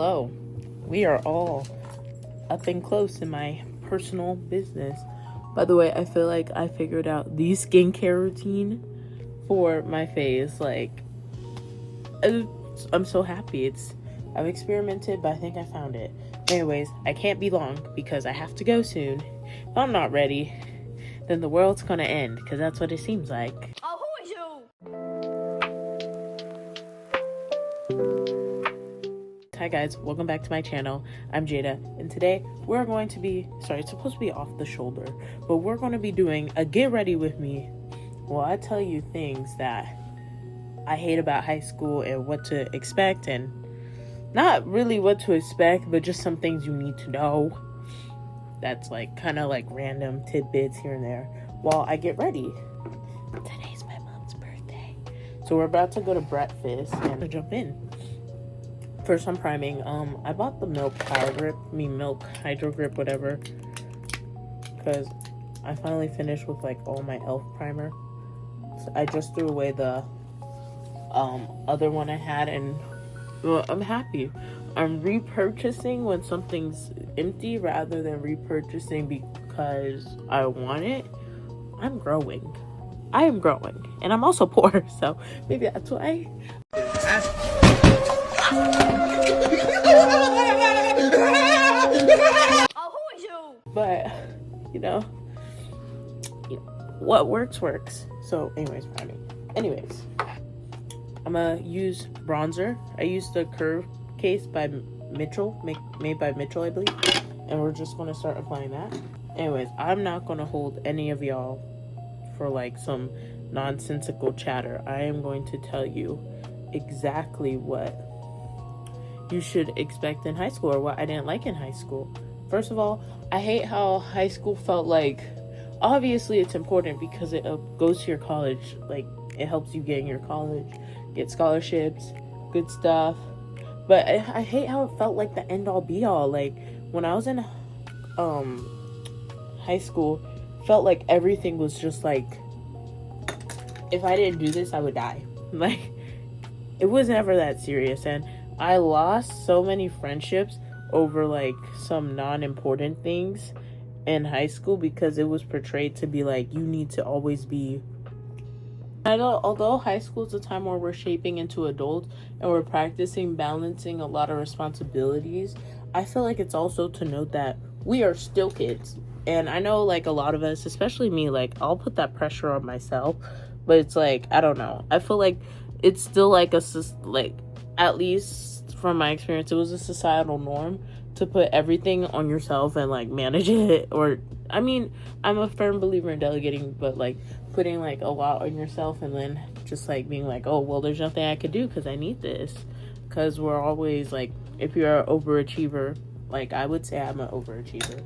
Hello. We are all up and close in my personal business. By the way, I feel like I figured out the skincare routine for my face. Like, I'm so happy. I've experimented, but I think I found it. Anyways, I can't be long because I have to go soon. If I'm not ready, then the world's gonna end, because that's what it seems like. Oh, who is you? Hi guys, welcome back to my channel. I'm Jada, and today we're going to be, it's supposed to be off the shoulder, but we're going to be doing a get ready with me while I tell you things that I hate about high school and what to expect, and not really what to expect, but just some things you need to know. That's like kind of like random tidbits here and there while I get ready. Today's my mom's birthday, so we're about to go to breakfast and jump in. For some priming, I bought the milk hydro grip, whatever, because I finally finished with like all my elf primer. So I just threw away the other one I had, and well, I'm happy. I'm repurchasing when something's empty rather than repurchasing because I want it. I'm growing. I am growing, and I'm also poor, so maybe that's why. Oh, who is you? But what works. So anyways, I'm gonna use bronzer. I used the Curve case by Mitchell, made by Mitchell, I believe, and we're just gonna start applying that. Anyways, I'm not gonna hold any of y'all for like some nonsensical chatter. I am going to tell you exactly what you should expect in high school, or what I didn't like in high school. First of all, I hate how high school felt like, obviously it's important because it goes to your college, like it helps you get in your college, get scholarships, good stuff, but I hate how it felt like the end all be all. Like when I was in high school, felt like everything was just like, if I didn't do this I would die. Like it was never that serious, and I lost so many friendships over like some non-important things in high school because it was portrayed to be like you need to always be. Although high school is a time where we're shaping into adults and we're practicing balancing a lot of responsibilities, I feel like it's also to note that we are still kids. And I know like a lot of us, especially me, like I'll put that pressure on myself, but it's like, I don't know. I feel like it's still like at least from my experience, it was a societal norm to put everything on yourself and like manage it. Or I mean, I'm a firm believer in delegating, but like putting like a lot on yourself and then just like being like, oh well, there's nothing I could do because I need this. Because we're always like, if you're an overachiever, like I would say I'm an overachiever,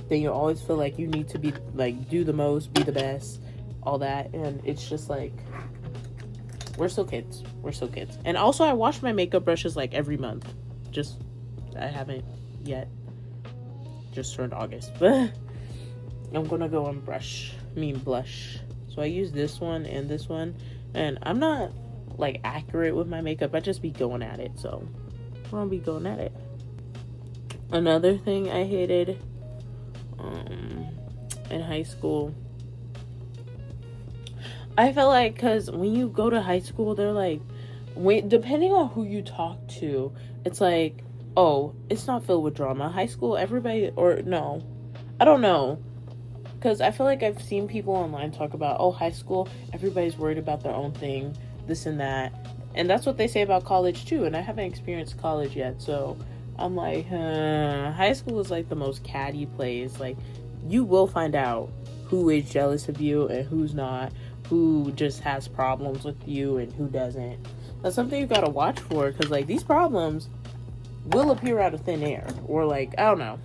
then you always feel like you need to be like, do the most, be the best, all that. And it's just like, we're still kids. And also I wash my makeup brushes like every month. I haven't yet. Just turned August. But I'm gonna go and blush. So I use this one and this one. And I'm not like accurate with my makeup. I just be going at it. So I'm gonna be going at it. Another thing I hated in high school, I felt like, because when you go to high school, they're like, depending on who you talk to, it's like, oh, it's not filled with drama. High school, everybody, or no, I don't know. Because I feel like I've seen people online talk about, oh, high school, everybody's worried about their own thing, this and that. And that's what they say about college too. And I haven't experienced college yet. So I'm like, high school is like the most catty place. Like, you will find out who is jealous of you and who's not, who just has problems with you and who doesn't. That's something you gotta watch for, because like these problems will appear out of thin air, or like, I don't know.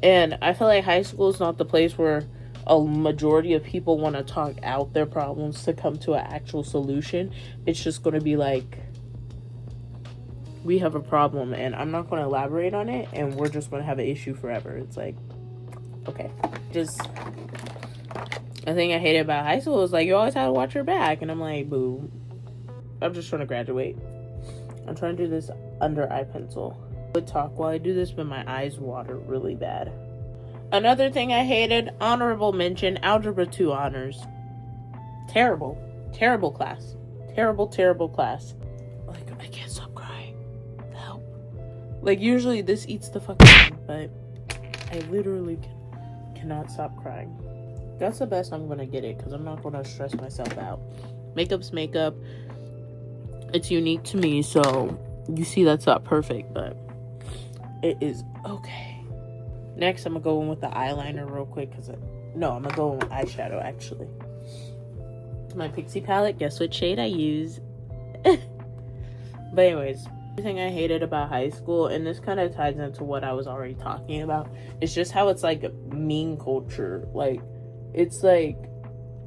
And I feel like high school is not the place where a majority of people want to talk out their problems to come to an actual solution. It's just going to be like, we have a problem and I'm not going to elaborate on it, and we're just going to have an issue forever. It's like, okay. Just, the thing I hated about high school is like, you always had to watch your back, and I'm like, boo, I'm just trying to graduate. I'm trying to do this under eye pencil. I would talk while I do this, but my eyes water really bad. Another thing I hated, honorable mention, Algebra 2 honors. Terrible. Terrible class. Terrible class. Like, I can't stop crying. Help. Like, usually this eats the fucking, but I literally cannot stop crying. That's the best I'm gonna get it, because I'm not gonna stress myself out. Makeup's makeup. It's unique to me, so you see that's not perfect, but it is okay. Next, I'm gonna go in with the eyeliner real quick, I'm gonna go in with eyeshadow, actually. My Pixie palette, guess what shade I use? But anyways, everything I hated about high school, and this kind of ties into what I was already talking about, it's just how it's like meme culture. Like, it's like,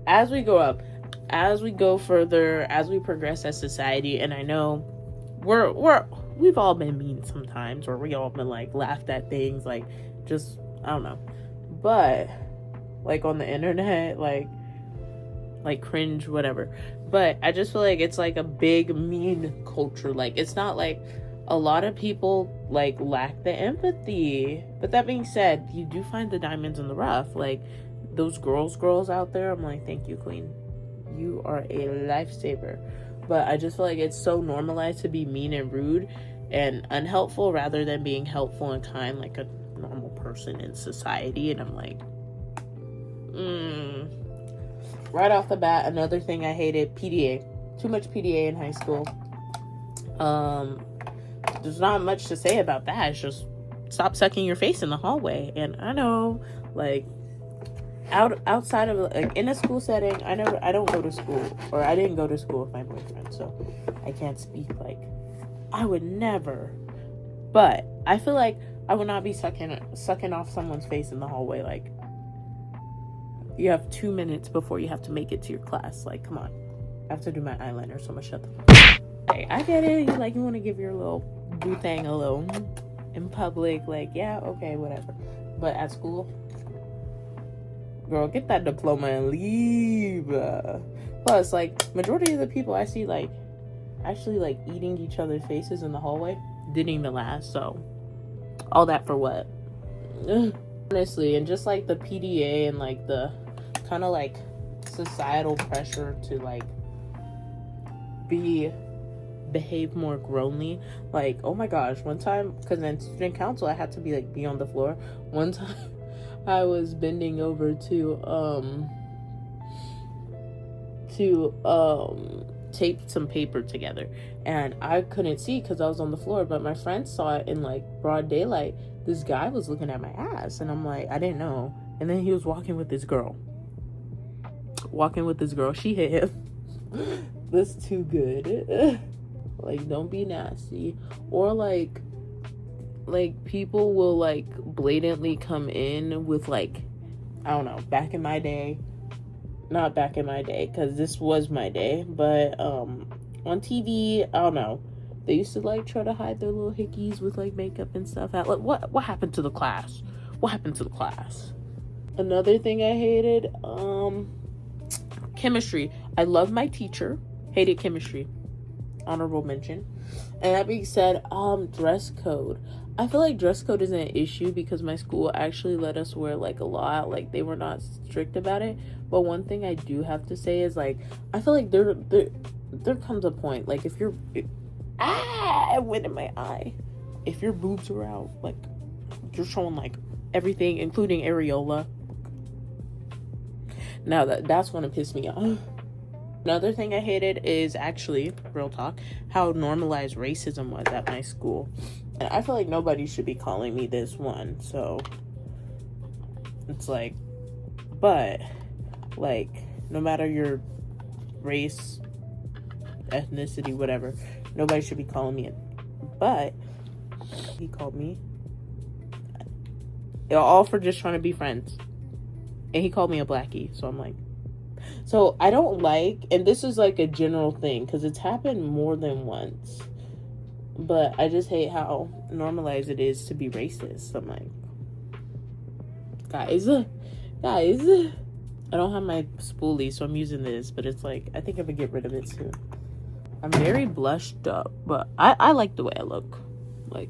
as we go up, as we go further, as we progress as society, and I know we've all been mean sometimes, or we all been like laughed at things, like, just, I don't know, but like on the internet, like cringe, whatever. But I just feel like it's like a big meme culture. Like, it's not like a lot of people like lack the empathy, but that being said, you do find the diamonds in the rough. Like, those girls out there, I'm like, thank you, queen, you are a lifesaver. But I just feel like it's so normalized to be mean and rude and unhelpful rather than being helpful and kind like a normal person in society. And I'm like, right off the bat, another thing I hated, PDA. Too much PDA in high school. There's not much to say about that. It's just stop sucking your face in the hallway. And I know, like, outside of, like, in a school setting, I don't go to school, or I didn't go to school with my boyfriend, so I can't speak, like, I would never. But I feel like I would not be sucking off someone's face in the hallway. Like, you have 2 minutes before you have to make it to your class. Like, come on. I have to do my eyeliner, so I'm gonna shut the fuck up. Hey, I get it. You want to give your little boo thing a little in public. Like, yeah, okay, whatever. But at school, girl, get that diploma and leave. Plus, like, majority of the people I see, like, actually, like, eating each other's faces in the hallway didn't even last. So, all that for what? Honestly, and just, like, the PDA and, like, the kind of, like, societal pressure to, like, behave more grownly. Like, oh my gosh, one time, because in student council I had to be on the floor. One time I was bending over to tape some paper together, and I couldn't see because I was on the floor, but my friend saw it in, like, broad daylight. This guy was looking at my ass, and I'm like, I didn't know. And then he was walking with this girl. She hit him. That's too good. Like, don't be nasty. Or, like people will, like, blatantly come in with, like, I don't know, back in my day, not back in my day, because this was my day, but on TV, I don't know, they used to, like, try to hide their little hickeys with, like, makeup and stuff. Like, what happened to the class? Another thing I hated, chemistry. I love my teacher. Hated chemistry. Honorable mention. And that being said, dress code. I feel like dress code isn't an issue because my school actually let us wear, like, a lot. Like, they were not strict about it. But one thing I do have to say is, like, I feel like there comes a point, like, if you're it went in my eye. If your boobs are out, like, you're showing, like, everything, including areola. Now that's gonna piss me off. Another thing I hated is, actually, real talk, how normalized racism was at my school. And I feel like nobody should be calling me this one, so it's like, but, like, no matter your race, ethnicity, whatever, nobody should be calling me it. But he called me, all for just trying to be friends. And he called me a blackie, so I'm like, so I don't like, and this is, like, a general thing, because it's happened more than once, but I just hate how normalized it is to be racist. I'm like, guys, I don't have my spoolie, so I'm using this, but it's like, I think I'm gonna get rid of it soon. I'm very blushed up, but I like the way I look. Like,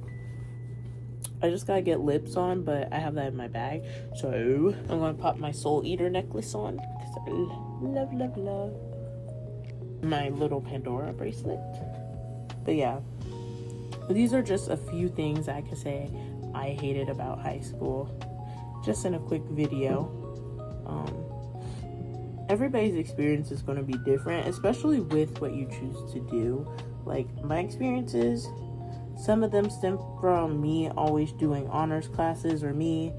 I just gotta get lips on, but I have that in my bag. So I'm gonna pop my Soul Eater necklace on because I love my little Pandora bracelet. But yeah, these are just a few things I could say I hated about high school, just in a quick video. Everybody's experience is going to be different, especially with what you choose to do. Like, my experiences, some of them stem from me always doing honors classes, or me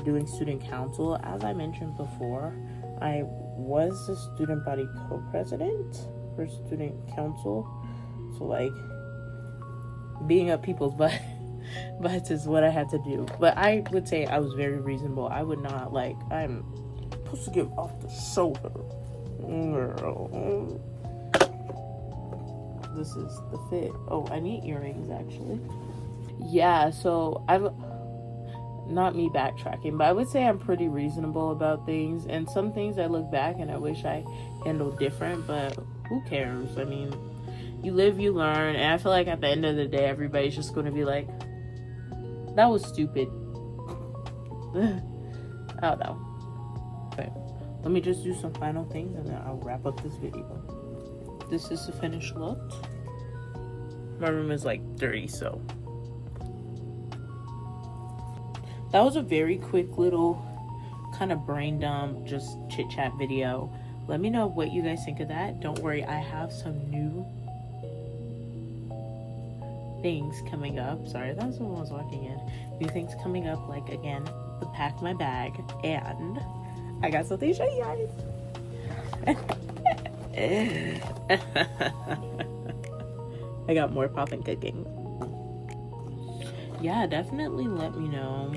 doing student council. As I mentioned before, I was a student body co-president for student council. So, like, being up people's butts is what I had to do. But I would say I was very reasonable. I would not, like, I'm supposed to give off the shoulder. Girl. This is the fit. Oh, I need earrings, actually. Yeah, so I've... Not me backtracking, but I would say I'm pretty reasonable about things. And some things I look back and I wish I handled different, but who cares? I mean, you live, you learn. And I feel like at the end of the day, everybody's just going to be like, that was stupid. I don't know. Okay, let me just do some final things and then I'll wrap up this video. This is the finished look. My room is like dirty, so that was a very quick little kind of brain dump, just chit chat video. Let me know what you guys think of that. Don't worry, I have some new things coming up. Sorry, that was someone was walking in. New things coming up, like, again, the pack my bag, and I got something to show you guys. I got more poppin' cooking. Yeah, definitely let me know.